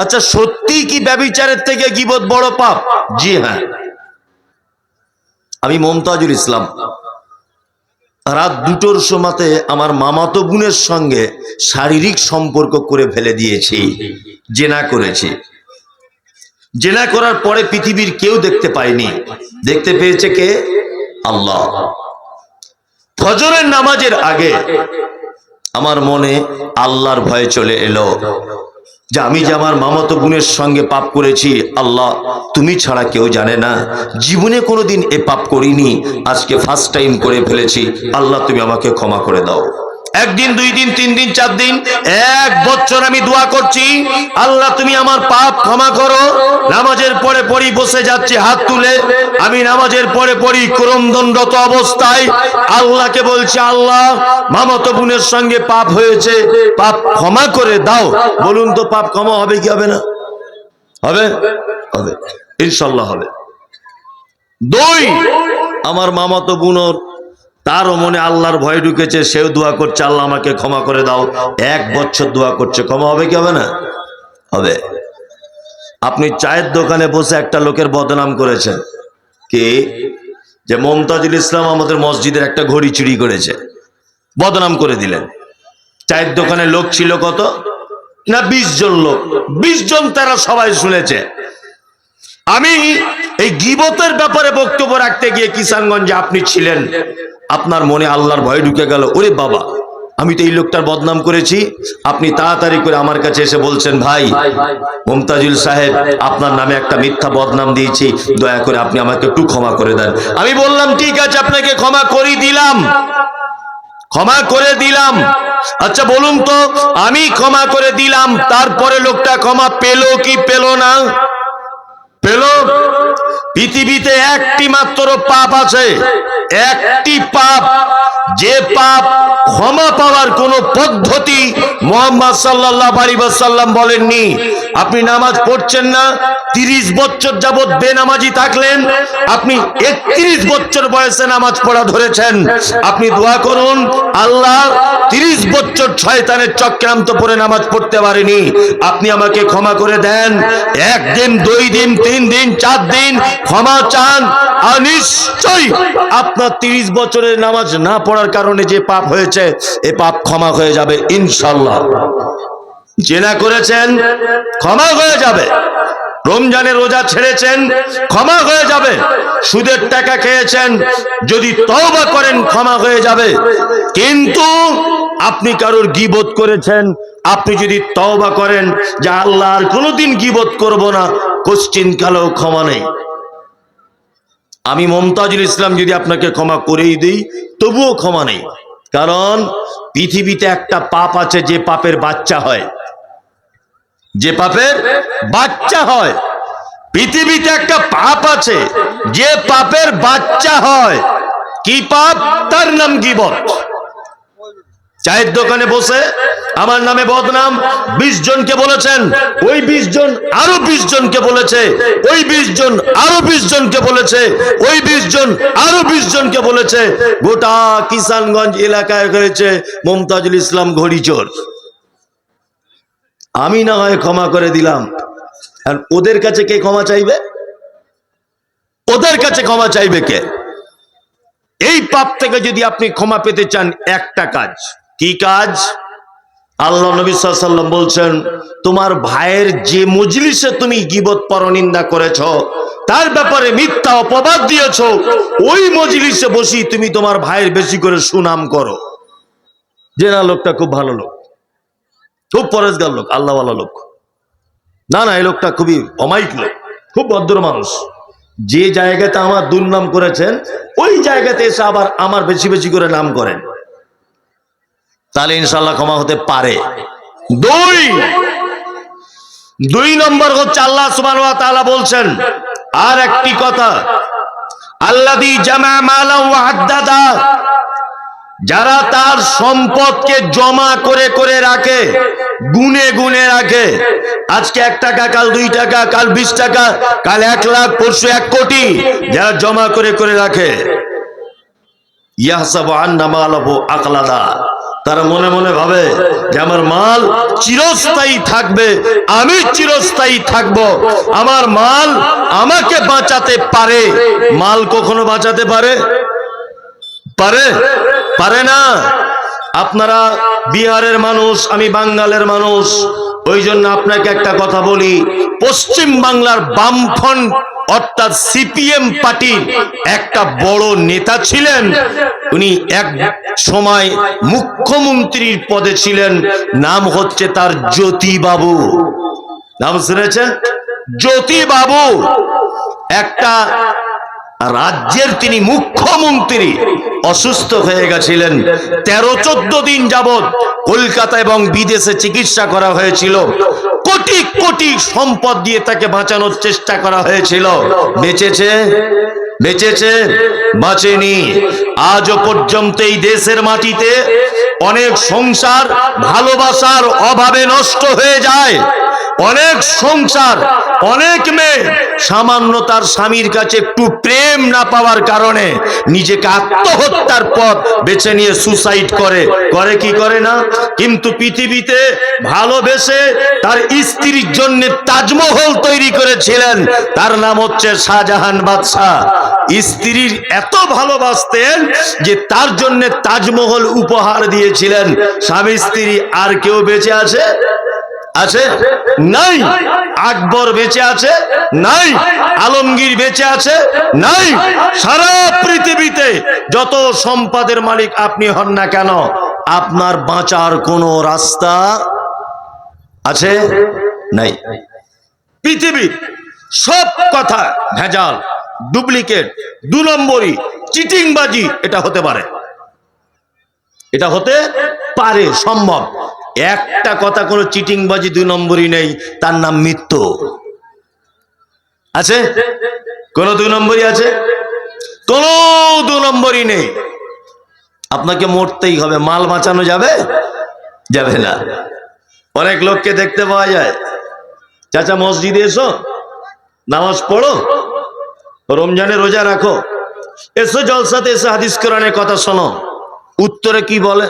আচ্ছা সত্যি কি ব্যভিচারের থেকে গীবত বড় পাপ? জি হ্যাঁ। আমি মমতাজুল ইসলাম রাত 2টোর সময়তে আমার মামাতো বোনের সঙ্গে শারীরিক সম্পর্ক করে ফেলে দিয়েছি, জেনা করেছি। জেনা করার পরে পৃথিবীর কেউ দেখতে পায়নি, দেখতে পেয়েছে কে? আল্লাহ। ফজরের নামাজের আগে আমার মনে আল্লাহর ভয় চলে এলো যে আমি যে আমার মামাতো বোনের সঙ্গে পাপ করেছি, আল্লাহ তুমি ছাড়া কেউ জানে না, জীবনে কোনোদিন এ পাপ করিনি, আজকে ফার্স্ট টাইম করে ফেলেছি, আল্লাহ তুমি আমাকে ক্ষমা করে দাও। একদিন, 2 দিন, 3 দিন, 4 দিন, 1 বছর আমি দোয়া করছি, আল্লাহ তুমি আমার পাপ ক্ষমা করো। নামাজের পরে পড়ি বসে যাচ্ছি হাত তুলে, আমি নামাজের পরে পড়ি ক্রমদণ্ডরত অবস্থায় আল্লাহকে বলছি, আল্লাহ মামাতো বোনের সঙ্গে পাপ হয়েছে, পাপ ক্ষমা করে দাও। বলুন তো পাপ ক্ষমা হবে কি হবে না? হবে, হবে, ইনশাআল্লাহ হবে। 2, আমার মামাতো বোনের তারও মনে আল্লাহর ভয় ঢুকেছে, সেও দোয়া করছে, আল্লাহ আমাকে ক্ষমা করে দাও। 1 বছর দোয়া করছে, ক্ষমা হবে কি হবে না? হবে। আপনি চায়ের দোকানে বসে একটা লোকের বদনাম করেছেন, কি? যে মমতাজুল ইসলাম আমাদের মসজিদের একটা ঘড়ি চুরি করেছে, বদনাম করে দিলেন। চায়ের দোকানে লোক ছিল কত না? 20 জন লোক, 20 জন, তারা সবাই শুনেছে। আমি এই গীবতের ব্যাপারে বক্তব্য রাখতে গিয়ে কিষানগঞ্জে আপনি ছিলেন, আপনার মনে আল্লাহর ভয় ঢুকে গেল, ওরে বাবা আমি তো এই লোকটার বদনাম করেছি। আপনি তাড়াতাড়ি করে আমার কাছে এসে বলছেন, ভাই মমতাজুল সাহেব আপনার নামে একটা মিথ্যা বদনাম দিয়েছি, দয়া করে আপনি আমাকে একটু ক্ষমা করে দেন। আমি বললাম ঠিক আছে, আপনাকে ক্ষমা করে দিলাম, ক্ষমা করে দিলাম। আচ্ছা বলুন তো, আমি ক্ষমা করে দিলাম, তারপরে লোকটা ক্ষমা পেল কি পেল না? পেল। পৃথিবীতে একটি মাত্র পাপ আছে, একটি পাপ, যে পাপ ক্ষমা পাওয়ার কোন পদ্ধতি মুহাম্মদ সাল্লাল্লাহু আলাইহি ওয়াসাল্লাম বলেননি। আপনি নামাজ পড়ছেন না, 30 বছর যাবত বেনামাজি থাকলেন, আপনি 31 বছর বয়সে নামাজ পড়া ধরেছেন, আপনি দোয়া করুন, আল্লাহ 30 বছর শয়তানের চক্রান্ত পড়ে নামাজ পড়তে পারেনি, আপনি আমাকে ক্ষমা করে দেন। 1 দিন, 2 দিন, 3 দিন, 4 দিন ক্ষমা চান, আর নিশ্চয়ই আপনার 30 বছরের নামাজ না পড়ার কারণে যে পাপ হয়েছে, এ পাপ ক্ষমা হয়ে যাবে ইনশাআল্লাহ। জেনা করেছেন, ক্ষমা হয়ে যাবে। রমজানের রোজা ছেড়েছেন, ক্ষমা হয়ে যাবে। সুদের টাকা খেয়েছেন, যদি তওবা করেন ক্ষমা হয়ে যাবে। কিন্তু আপনি কারোর গীবত করেছেন, আপনি যদি তওবা করেন যে আল্লাহ আর কোনোদিন গীবত করব না, কোশ্চিন কালেও ক্ষমা নেই। আমি মমতাজুল ইসলাম যদি আপনাকে ক্ষমা করেই দিই, তবুও ক্ষমা নেই। কারণ পৃথিবীতে একটা পাপ আছে, যে পাপের বাচ্চা হয়, যে পাপের বাচ্চা হয়। পৃথিবীতে একটা পাপ আছে, যে পাপের বাচ্চা হয়। কি পাপ? তার নাম গীবত। চায়ের দোকানে বসে আমার নামে বদনাম 20 জনকে বলেছেন, ওই 20 জন আরো 20 জনকে বলেছে, ওই 20 জন আরো 20 জনকে বলেছে, ওই 20 জন আরো 20 জনকে বলেছে। গোটা কিষানগঞ্জ এলাকায় হয়েছে মমতাজুল ইসলাম ঘড়ি চোর। আমি না হয় ক্ষমা করে দিলাম, আর ওদের কাছে কে ক্ষমা চাইবে? ওদের কাছে ক্ষমা চাইবে কে? এই পাপ থেকে যদি আপনি ক্ষমা পেতে চান, একটা কাজ। কি কাজ? আল্লাহ নবী সাল্লাল্লাহু আলাইহি ওয়াসাল্লাম বলছেন, তোমার ভাইয়ের যে মজলিসে তুমি গীবত পরনিন্দা করেছো, তার ব্যাপারে মিথ্যা অপবাদ দিয়েছো, ওই মজলিসে বসি তুমি তোমার ভাইয়ের বেশি করে সুনাম করো। যে না, লোকটা খুব ভালো লোক, খুব পরেজগার লোক, আল্লাহওয়ালা লোক। না না, এই লোকটা খুবই অমায়িক লোক, খুব ভদ্র মানুষ। যে জায়গাতে আমার দুর্নাম করেছেন, ওই জায়গাতে এসে আবার আমার বেশি বেশি করে নাম করেন, তাহলে ইনশাআল্লাহ ক্ষমা হতে পারে। 2 নম্বর হচ্ছে আল্লাহ সুবহানাহু ওয়া তাআলা বলছেন আর একটি কথা, আল্লাযী জামা মালা ওয়া আদ্দাদা, যারা তার সম্পদকে জমা করে করে রাখে, গুনে গুনে রাখে। আজকে 1 টাকা, কাল 2 টাকা, কাল 20 টাকা, কাল 1 লাখ, পরশু 1 কোটি, যারা জমা করে করে রাখে। ইয়াহসাবু আন্না মালাহু আকলাদা, তারা মনে মনে ভাবে যে আমার মাল চিরস্থায়ী থাকবে, আমি চিরস্থায়ী থাকব, আমার মাল আমাকে বাঁচাতে পারে। মাল কখনো বাঁচাতে পারে? পারে? পারে না। আপনারা বিহারের মানুষ, আমি বাঙ্গালের মানুষ, ওই জন্য আপনাকে একটা কথা বলি, পশ্চিম বাংলার বামফ্রন্ট অর্থাৎ সিপিএম পার্টির একটা বড় নেতা ছিলেন, উনি এক সময় মুখ্যমন্ত্রীর পদে ছিলেন, নাম হচ্ছে তার জ্যোতি বাবু। নাম শুনেছেন? জ্যোতি বাবু। একটা রাজ্যের তিনি মুখ্যমন্ত্রী, অসুস্থ হয়ে গেছিলেন, 13-14 দিন যাবৎ কলকাতা এবং বিদেশে চিকিৎসা করা হয়েছিল, কোটি কোটি সম্পদ দিয়ে তাকে বাঁচানোর চেষ্টা করা হয়েছিল। বেঁচেছে? বেঁচেছে? বাঁচেনি। আজও পর্যন্ত এই দেশের মাটিতে অনেক সংসার ভালোবাসার অভাবে নষ্ট হয়ে যায়। অনেক সংসার, অনেক মেয়ে সামান্য তার স্বামীর কাছে একটু প্রেম না পাওয়ার কারণে নিজেকে আত্মহত্যার পথ বেছে নিয়ে সুসাইড করে। করে কি করে না? কিন্তু পৃথিবীতে ভালোবেসে তার স্ত্রীর জন্য তাজমহল তৈরি করেছিলেন, তার নাম হচ্ছে শাহজাহান বাদশাহ। স্ত্রীর এত ভালোবাসতেন যে তার জন্য তাজমহল উপহার দিয়েছিলেন। স্বামী স্ত্রী আর কেউ বেঁচে আছে? আছে? নাই। আকবর বেঁচে আছে? নাই। আলমগীর বেঁচে আছে? নাই। সারা পৃথিবীতে যত সম্পদের মালিক আপনি হন না কেন, আপনার বাঁচার কোনো রাস্তা আছে? নাই। পৃথিবীর সব কথা ভেজাল, ডুপ্লিকেট, 2 নম্বরি, চিটিংবাজি। এটা হতে পারে, এটা হতে পারে, সম্ভব। একটা কথা কোনো চিটিংবাজি 2 নম্বরই নেই, তার নাম মৃত্যু। আছে? কোন 2 নম্বরই আছে? কোন 2 নম্বরই নেই। আপনাকে মরতেই হবে। মাল বাঁচানো যাবে? যাবে না। অনেক লোককে দেখতে পাওয়া যায়, চাচা মসজিদে এসো, নামাজ পড়ো, রমজানে রোজা রাখো, এসো জলসাতে এসে হাদিস কোরআনের কথা শোনো। উত্তরে কি বলে?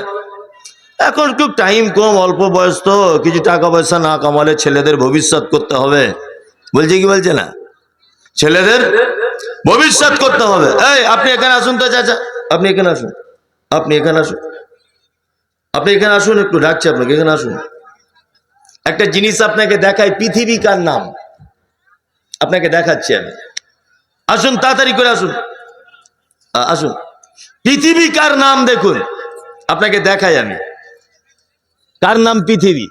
এখন একটু টাইম কম, অল্প বয়স তো, কিছু টাকা পয়সা না কামালে ছেলেদের ভবিষ্যৎ করতে হবে। বলছে কি বলছে না? ছেলেদের ভবিষ্যৎ করতে হবে। এই আপনি এখানে আসুন তো চাচা, আপনি এখানে আসুন, আপনি এখানে আসুন, আপনি এখানে আসুন, একটু ডাকছি আপনাকে, এখানে আসুন। একটা জিনিস আপনাকে দেখাই, পৃথিবীকার নাম আপনাকে দেখাচ্ছি আমি। আসুন, তাড়াতাড়ি করে আসুন, আসুন। পৃথিবীকার নাম দেখুন, আপনাকে দেখাই আমি। কার নাম? পৃথিবী।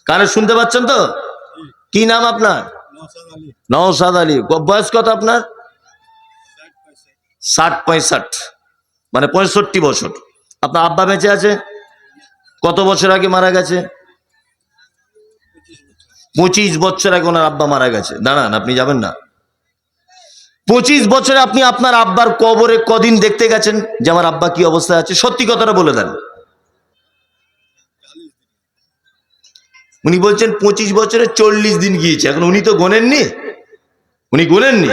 কানে শুনতে পাচ্ছেন তো? কি নাম আপনার? নওশাদ আলী। বয়স কত আপনার? 60-65, মানে 65 বছর। আপনার আব্বা বেঁচে আছে? কত বছর আগে মারা গেছে? 25 বছর আগে ওনার আব্বা মারা গেছে। দাঁড়ান, আপনি যাবেন না। 25 বছরে আপনি আপনার আব্বার কবরে কদিন দেখতে গেছেন যে আমার আব্বা কি অবস্থায় আছে? সত্যি কথাটা বলে দেন। উনি বলছেন 25 বছরে 40 দিন গিয়েছে। এখন উনি তো গোনেননি, উনি গোনেননি।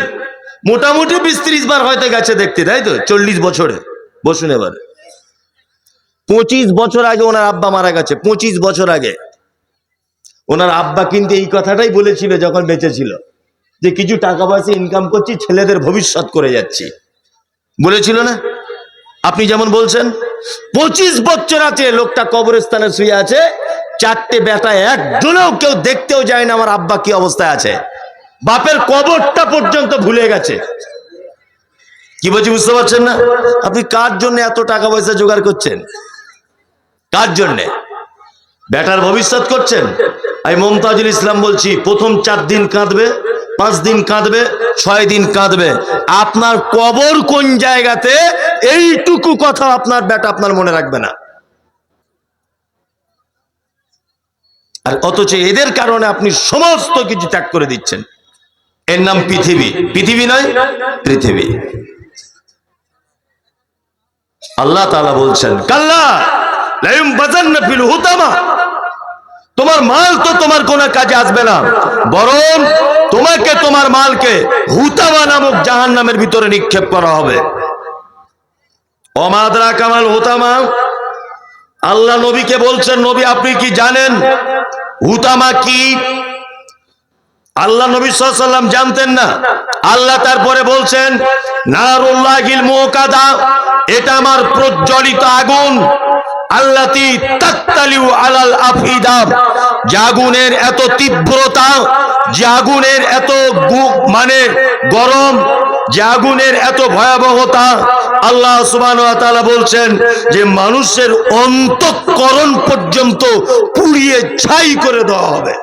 মোটামুটি 20-30 বার হয়তো গেছে দেখতে, তাই তো? 40 বছরে। বসুন এবার। 25 বছর আগে ওনার আব্বা মারা গেছে। 25 বছর আগে ওনার আব্বা কিন্তু এই কথাটাই বলেছিল যখন বেঁচে ছিল, যে কিছু টাকা পয়সা ইনকাম করছি, ছেলেদের ভবিষ্যৎ করে যাচ্ছি। বলেছিল না? আপনি যেমন বলছেন 25 বছর আছে লোকটা কবরস্থানে শুয়ে আছে, 4টে বেটা একজনেও কেউ দেখতেও যায় না আমার আব্বা কি অবস্থায় আছে। বাপের কবরটা পর্যন্ত ভুলে গেছে। কি বলছি বুঝতে পারছেন না? আপনি কার জন্য এত টাকা পয়সা জোগাড় করছেন? কার জন্যে? বেটার ভবিষ্যৎ করছেন? আমি মমতাজুল ইসলাম বলছি, প্রথম 4 দিন কাঁদবে, 5 দিন কাঁদবে, 6 দিন কাঁদবে। আপনার কবর কোন জায়গাতে, এইটুকু কথা আপনার বেটা আপনার মনে রাখবে না। আর অথচ এদের কারণে আপনি সমস্ত কিছু ত্যাগ করে দিচ্ছেন। এর নাম পৃথিবী। পৃথিবী নয়, পৃথিবী। আল্লাহ তাআলা বলছেন, কাল্লা লায়ুম বাযান্না ফিল হুতামা, তোমার মাল তো তোমার কোনো কাজে আসবে না, বরং তোমাকে, তোমার মালকে হুতামা নামক জাহান্নামের ভিতরে নিক্ষেপ করা হবে। ওমাদরা কামাল হুতামা, আল্লাহ নবীকে বলছেন, নবী আপনি কি জানেন হুতামা কি? আল্লাহ নবী সাল্লাল্লাহু আলাইহি ওয়াসাল্লাম জানতেন না। আল্লাহ তারপরে বলছেন নারুল্লাহিল মুকাদা, এটা আমার প্রজ্বলিত আগুন, আল্লাতি তাত্তালিউ আলাল আফিদা, যে আগুনের এত তীব্রতা, যে আগুনের এত মানে গরম, যে আগুনের এত ভয়াবহতা, আল্লাহ সুবহানাহু ওয়া তাআলা বলছেন যে মানুষের অন্তঃকরণ পর্যন্ত পুড়িয়ে ছাই করে দেওয়া হবে।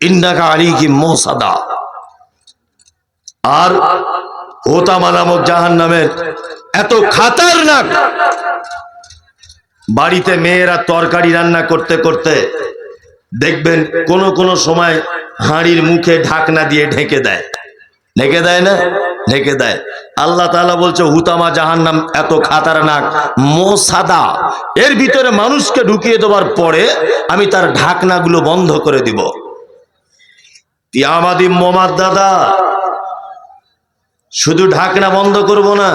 ইন্নাকা আলাইহিম মুসাদা। আর হুতামা নামক জাহান্নামের এত খাতারনাক, বাড়িতে মেয়েরা তরকারি রান্না করতে করতে দেখবেন কোন কোন সময় হাঁড়ির মুখে ঢাকনা দিয়ে ঢেকে দেয়, ঢেকে দেয় না? ঢেকে দেয়। আল্লাহ তাআলা বলছে হুতামা জাহান্নাম এত খাতারনাক, মোসাদা, এর ভিতরে মানুষকে ঢুকিয়ে দেওয়ার পরে আমি তার ঢাকনাগুলো বন্ধ করে দিব। ইয়ামাদি মোমাদ দাদা, শুধু ঢাকনা বন্ধ করব না,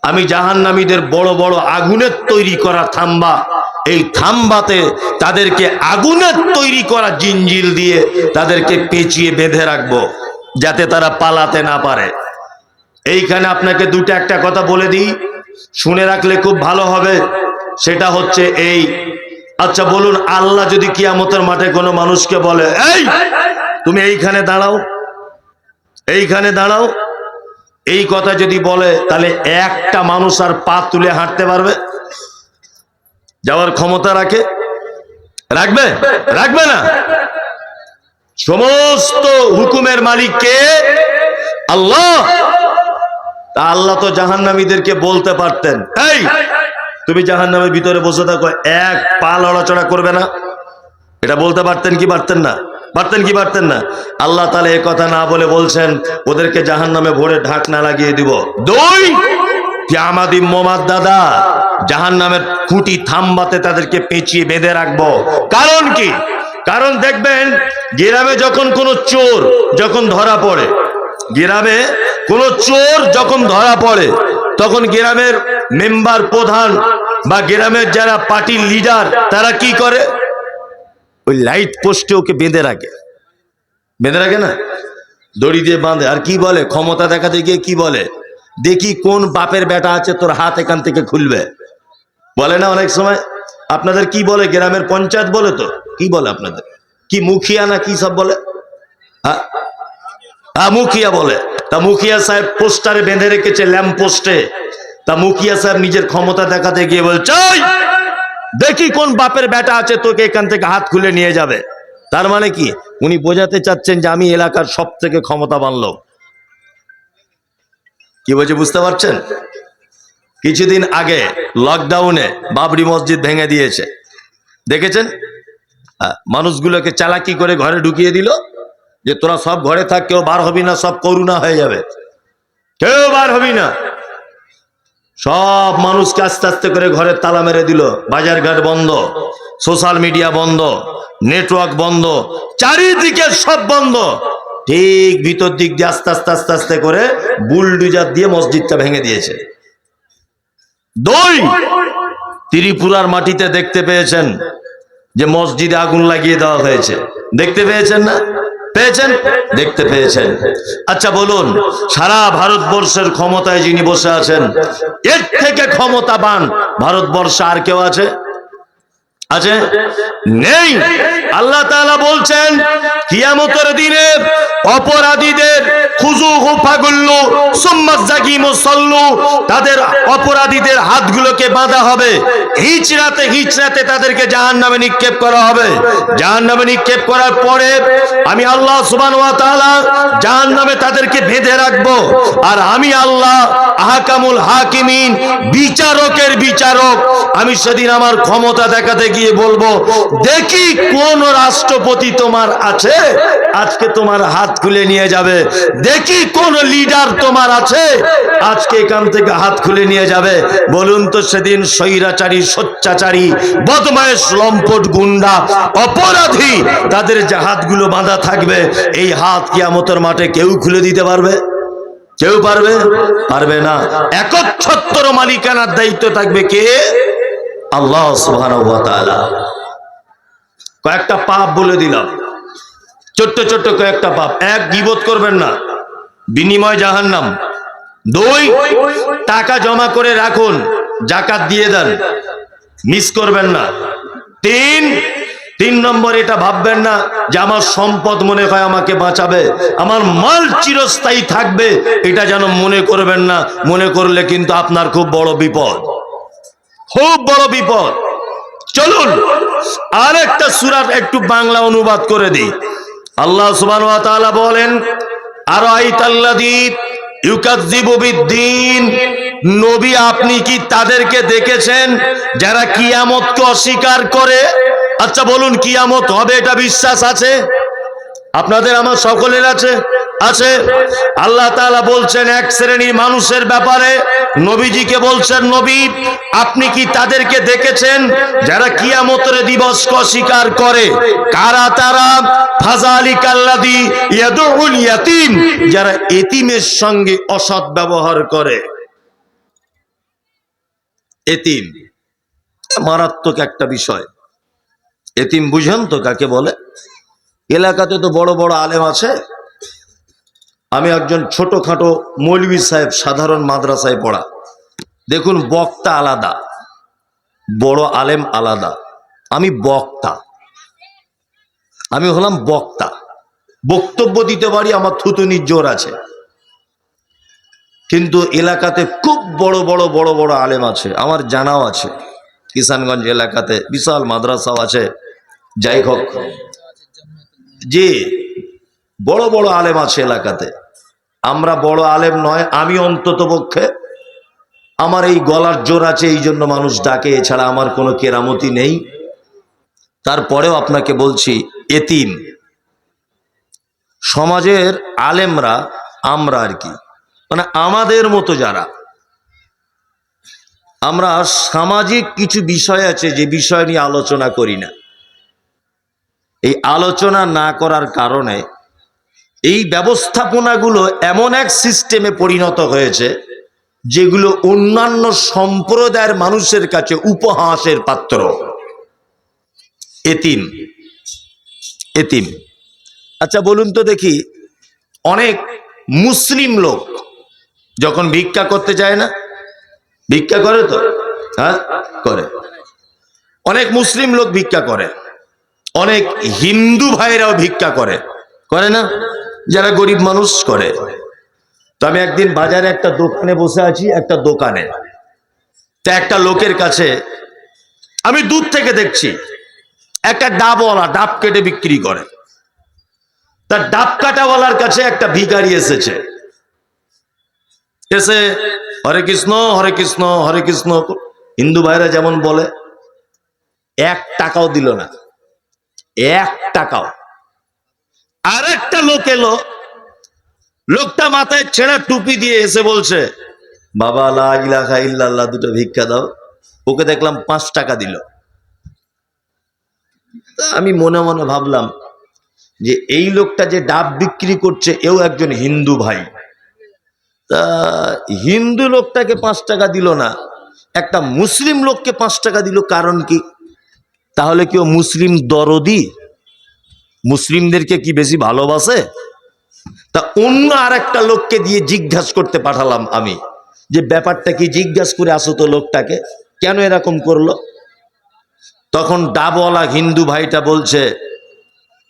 আমি জাহান্নামীদের বড় বড় আগুনের তৈরি করা থাম্বা, এই থাম্বাতে তাদেরকে আগুনের তৈরি করা জিঞ্জিল দিয়ে তাদেরকে পেঁচিয়ে বেঁধে রাখবো, যাতে তারা পালাতে না পারে। এইখানে আপনাকে দুটো একটা কথা বলে দিই, শুনে রাখলে খুব ভালো হবে। সেটা হচ্ছে এই, আচ্ছা বলুন, আল্লাহ যদি কিয়ামতের মাঠে কোনো মানুষকে বলে এই তুমি এইখানে দাঁড়াও, এইখানে দাঁড়াও, এই কথা যদি বলে, তাহলে একটা মানুষ আর পা তুলে হাঁটতে পারবে? যাওয়ার ক্ষমতা রাখে? রাখবে? রাখবে না। সমস্ত হুকুমের মালিক কে? আল্লাহ। তা আল্লাহ তো জাহান্নামীদেরকে বলতে পারতেন এই তুমি জাহান্নামের ভিতরে বসে থাকো, এক পা লড়াচড়া করবে না, এটা বলতে পারতেন কি পারতেন না? পারতেন কি পারতেন না? আল্লাহ তাআলা এই কথা না বলে বলছেন ওদেরকে জাহান্নামে ভরে ঢাকনা লাগিয়ে দিব। দুই, কিয়ামাদি মোমাদ দাদা, জাহান্নামের খুঁটি থাম্বাতে তাদেরকে পেঁচিয়ে বেঁধে রাখবো। কারণ কি? কারণ দেখবেন গ্রামে যখন কোনো চোর যখন ধরা পড়ে, গ্রামে কোনো চোর যখন ধরা পড়ে, তখন গ্রামের মেম্বার প্রধান বা গ্রামের যারা পার্টির লিডার তারা কি করে? ওই লাইট পোস্টে ওকে বেঁধে রাখে, বেঁধে রাখে না, দড়ি দিয়ে বাঁধে। আর কি বলে? ক্ষমতা দেখাতে গিয়ে কি বলে? দেখি কোন বাপের বেটা আছে তোর হাত এখান থেকে খুলবে, বলে না অনেক সময়? আপনাদের কি বলে? গ্রামের পঞ্চায়েত বলে তো? কি বলে আপনাদের? কি মুখিয়া না কি সব বলে? হ্যাঁ মুখিয়া বলে। তা মুখিয়া সাহেব পোস্টারে বেঁধে রেখেছে, ল্যাম্প পোস্টে। তা মুখিয়া সাহেব নিজের ক্ষমতা দেখাতে গিয়ে বলছে দেখি কোন বাপের বেটা আছে তোকে এখান থেকে হাত খুলে নিয়ে যাবে। তার মানে কি? উনি বোঝাতে চাচ্ছেন যে আমি এলাকার সব থেকে ক্ষমতাবান লোক। কি বলছে বুঝতে পারছেন? কিছুদিন আগে লকডাউনে বাবরি মসজিদ ভেঙে দিয়েছে, দেখেছেন? মানুষগুলোকে চালাকি করে ঘরে ঢুকিয়ে দিল যে তোরা সব ঘরে থাক, কেউ বার হবি না, সব করোনা হয়ে যাবে, কেউ বার হবি না। সব মানুষকে আস্তে আস্তে করে ঘরে তালা মেরে দিল, বাজারঘাট বন্ধ, সোশ্যাল মিডিয়া বন্ধ, নেটওয়ার্ক বন্ধ, চারিদিকে সব বন্ধ। ঠিক ভিতর দিক দিয়ে আস্তে আস্তে আস্তে আস্তে করে বুলডোজার দিয়ে মসজিদটা ভেঙে দিয়েছে। দুই, ত্রিপুরার মাটিতে দেখতে পেয়েছেন যে মসজিদে আগুন লাগিয়ে দেওয়া হয়েছে, দেখতে পেয়েছেন না? পেয়েছেন? দেখতে পেয়েছেন। আচ্ছা বলুন, সারা ভারতবর্ষের ক্ষমতায় যিনি বসে আছেন, এর থেকে ক্ষমতাবান ভারতবর্ষে আর কেউ আছে? আছে? নেই। আল্লাহ তাআলা বলছেন কিয়ামতের দিনে অপরাধীদের খুযুহু ফাগুল্লু সুম্মা জাকিমু সাল্লু, তাদের অপরাধীদের হাতগুলোকে বাঁধা হবে, হিচড়াতে হিচড়াতে তাদেরকে জাহান্নামে নিক্ষেপ করা হবে। জাহান্নামে নিক্ষেপ করার পরে আমি আল্লাহ সুবহানাহু ওয়া তাআলা জাহান্নামে তাদেরকে বেঁধে রাখবো। আর আমি আল্লাহ আহকামুল হাকিমিন, বিচারকের বিচারক, আমি সেদিন আমার ক্ষমতা দেখাতে গিয়ে বলবো দেখি কোন রাষ্ট্রপতি তোমার আছে আজকে তোমার হাত খুলে নিয়ে যাবে, দেখি কোন লিডার তোমার আছে আজকে এখান থেকে হাত খুলে নিয়ে যাবে। বলুন তো সেদিন স্বৈরাচারী, স্বৈরাচারী, বদমায়েশ, লম্পট, গুন্ডা, অপরাধী, তাদের যে হাতগুলো বাঁধা থাকবে, এই হাত কিয়ামতের মাঠে কেউ খুলে দিতে পারবে? কেউ পারবে? পারবে না। একচ্ছত্র মালিকানার দায়িত্ব থাকবে কে? আল্লাহ সুবহানাহু ওয়া তাআলা। কয়েকটা পাপ বলে দিলাম, ছোট্ট ছোট্ট কয়েকটা পাপ। এক, গীবত করবেন না, বিনিময় জাহান্নাম। দুই, টাকা জমা করে রাখুন, যাকাত দিয়ে দেন, মিস করবেন না। তিন নম্বর, এটা ভাববেন না যে আমার সম্পদ মনে হয় আমাকে বাঁচাবে, আমার মাল চিরস্থায়ী থাকবে, এটা যেন মনে করবেন না। মনে করলে কিন্তু আপনার খুব বড় বিপদ, খুব বড় বিপদ। চলুন আরেকটা সূরার একটু বাংলা অনুবাদ করে দিই। আল্লাহ সুবহানাহু ওয়া তাআলা বলেন, আরাইতাল্লাযী ইউকাযযিবু বিদ্দীন, নবী আপনি কি তাদেরকে দেখেছেন যারা কিয়ামতকে অস্বীকার করে? আচ্ছা বলুন, কিয়ামত হবে এটা বিশ্বাস আছে আপনাদের? আমার সকলের আছে? আছে। আল্লাহ তাআলা বলছেন এক শ্রেণীর মানুষের ব্যাপারে, নবীজিকে বলছেন, নবী আপনি কি তাদেরকে দেখেছেন যারা কিয়ামতের দিবসকে অস্বীকার করে? কারা তারা? ফাযালিকাল্লাযী ইয়াদউল ইয়াতীম, যারা এতিমের সঙ্গে অসৎ ব্যবহার করে। এতিম মারাত্মক একটা বিষয়। এতিম বুঝেন তো কাকে বলে? এলাকাতে তো বড় বড় আলেম আছে। আমি একজন ছোটখাটো মৌলভী সাহেব, সাধারণ মাদ্রাসায় পড়া। দেখুন, বক্তা আলাদা, বড় আলেম আলাদা। আমি বক্তা, আমি হলাম বক্তা, বক্তব্য দিতে পারি, আমার থুতুনির জোর আছে। কিন্তু এলাকাতে খুব বড় বড় বড় বড় আলেম আছে, আমার জানাও আছে। কিষানগঞ্জ এলাকাতে বিশাল মাদ্রাসাও আছে। যাই হোক, যে বড় বড় আলেম আছে এলাকাতে, আমরা বড় আলেম নয়। আমি অন্তত পক্ষে, আমার এই গলার জোর আছে, এই জন্য মানুষ ডাকে, এছাড়া আমার কোনো কেরামতি নেই। তারপরেও আপনাকে বলছি, এতিম সমাজের আলেমরা, আমরা আর কি, মানে আমাদের মতো যারা, আমরা সামাজিক কিছু বিষয় আছে যে বিষয় নিয়ে আলোচনা করি না। এই আলোচনা না করার কারণে এই ব্যবস্থাপনাগুলো এমন এক সিস্টেমে পরিণত হয়েছে যেগুলো অন্যান্য সম্প্রদায়ের মানুষের কাছে উপহাসের পাত্র। এতিম, এতিম। আচ্ছা বলুন তো দেখি, অনেক মুসলিম লোক যখন ভিক্ষা করতে যায় না, ভিক্ষা করে তো? হ্যাঁ, করে। অনেক মুসলিম লোক ভিক্ষা করে, অনেক হিন্দু ভাইরাও ভিক্ষা করে, করে না? যারা গরিব মানুষ করে। তো আমি একদিন বাজারে একটা দোকানে বসে আছি, একটা দোকানে, তা একটা লোকের কাছে আমি দূর থেকে দেখছি একটা ডাবওয়ালা ডাব কেটে বিক্রি করে। তার ডাব কাটাওয়ালার কাছে একটা ভিখারি এসেছে, এসে হরে কৃষ্ণ হরে কৃষ্ণ হরে কৃষ্ণ, হিন্দু ভাইরা যেমন বলে, 1 টাকাও দিল না, 1 টাকাও। আর একটা লোক এলো, লোকটা মাথায় ছেঁড়া টুপি দিয়ে এসে বলছে, বাবা লা ইলাহা ইল্লাল্লাহ, দুটো ভিক্ষা দাও। ওকে দেখলাম 5 টাকা দিল। আমি মনে মনে ভাবলাম যে এই লোকটা যে ডাব বিক্রি করছে, এও একজন হিন্দু ভাই। তা হিন্দু লোকটাকে 5 টাকা দিল না, একটা মুসলিম লোককে 5 টাকা দিল, কারণ কি? তাহলে কি ও মুসলিম দরদি? মুসলিমদেরকে কি বেশি ভালোবাসে? তা অন্য আর একটা লোককে দিয়ে জিজ্ঞাসা করতে পাঠালাম আমি, যে ব্যাপারটা কি, জিজ্ঞাসা করে আসো তো লোকটাকে, কেন এরকম করলো? তখন ডাবওয়ালা হিন্দু ভাইটা বলছে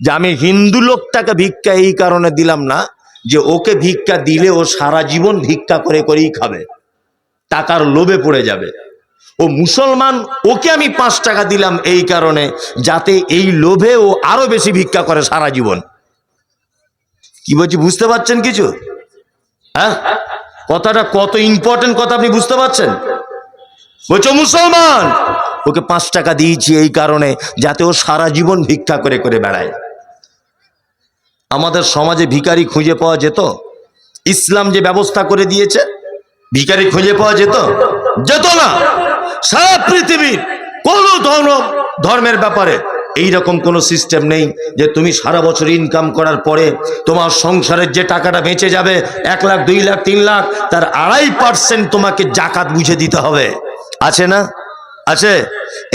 যে আমি হিন্দু লোকটাকে ভিক্ষা এই কারণে দিলাম না যে ওকে ভিক্ষা দিলে ও সারা জীবন ভিক্ষা করে করেই খাবে, টাকার লোভে পড়ে যাবে। ও মুসলমান, ওকে আমি 5 টাকা দিলাম এই কারণে যাতে এই লোভে ও আরো বেশি ভিক্ষা করে সারা জীবন। কি বলছি বুঝতে পারছেন কিছু? হ্যাঁ, কথাটা কত ইম্পর্টেন্ট কথা আপনি বুঝতে পারছেন? বলছো মুসলমান, ওকে 5 টাকা দিয়েছি এই কারণে যাতে ও সারা জীবন ভিক্ষা করে করে বেড়ায়। আমাদের সমাজে ভিখারি খুঁজে পাওয়া যেত? ইসলাম যে ব্যবস্থা করে দিয়েছে, ভিখারি খুঁজে পাওয়া যেত? যেত না। সারা পৃথিবীর কোন ধর্মের ব্যাপারে এই রকম কোনো সিস্টেম নেই যে তুমি সারা বছর ইনকাম করার পরে তোমার সংসারের যে টাকাটা বেঁচে যাবে 1 লাখ 2 লাখ 3 লাখ তার 2.5% তোমাকে জাকাত বুঝে দিতে হবে। আছে না? আছে।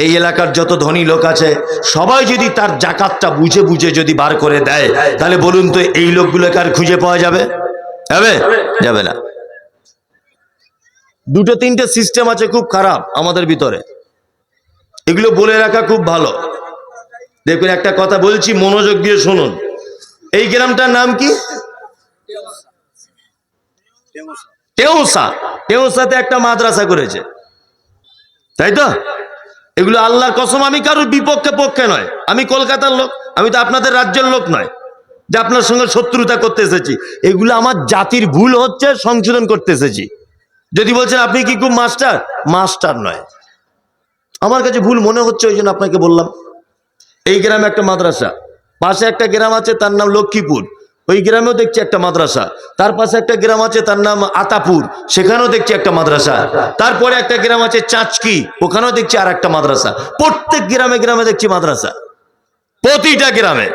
এই এলাকার যত ধনী লোক আছে সবাই যদি তার জাকাতটা বুঝে বুঝে যদি বার করে দেয়, তাহলে বলুন তো এই লোকগুলোকে আর খুঁজে পাওয়া যাবে? যাবে না। 2-3টে সিস্টেম আছে খুব খারাপ আমাদের ভিতরে, এগুলো বলে রাখা খুব ভালো। দেখুন, একটা কথা বলছি, মনোযোগ দিয়ে শুনুন। এই গ্রামটার নাম কি? টেউসা। টেউসাতে একটা মাদ্রাসা করেছে, তাই তো? এগুলো আল্লাহর কসম, আমি কারোর বিপক্ষে পক্ষে নয়, আমি কলকাতার লোক, আমি তো আপনাদের রাজ্যের লোক নয় যে আপনার সঙ্গে শত্রুতা করতে এসেছি। এগুলো আমার জাতির ভুল হচ্ছে, সংশোধন করতে এসেছি। যদি বলছেন আপনি কি খুব মাস্টার, মাস্টার নয়, আমার কাছে ভুল মনে হচ্ছে, ওই জন্য আপনাকে বললাম। এই গ্রামে একটা মাদ্রাসা, পাশে একটা গ্রাম আছে তার নাম লক্ষ্মীপুর, ওই গ্রামেও দেখছি একটা মাদ্রাসা। তার পাশে একটা গ্রাম আছে তার নাম আতাপুর, সেখানেও দেখছি একটা মাদ্রাসা। তারপরে একটা গ্রাম আছে চাঁচকি, ওখানেও দেখছি আর একটা মাদ্রাসা। প্রত্যেক গ্রামে গ্রামে দেখছি মাদ্রাসা, প্রতিটা গ্রামে।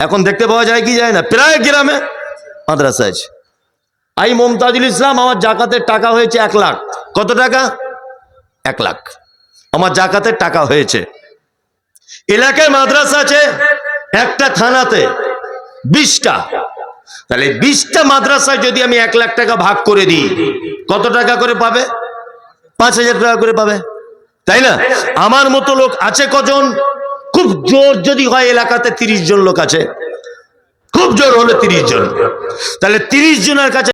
এখন দেখতে পাওয়া যায় কি যায় না, প্রায় গ্রামে মাদ্রাসা আছে। আই মমতাজুল ইসলাম, আমার জাকাতের টাকা হয়েছে 1 লাখ। কত টাকা? 1 লাখ আমার জাকাতের টাকা হয়েছে। এলাকায় মাদ্রাসা আছে একটা থানাতে 20টা, তাহলে 20টা মাদ্রাসায় যদি আমি 1 লাখ টাকা ভাগ করে দিই, কত টাকা করে পাবে? 5,000 টাকা করে পাবে, তাই না? আমার মতো লোক আছে কজন? খুব জোর যদি হয় এলাকাতে 30 জন লোক আছে, খুব জোর হলে 30 জন। তাহলে 30 জনের কাছে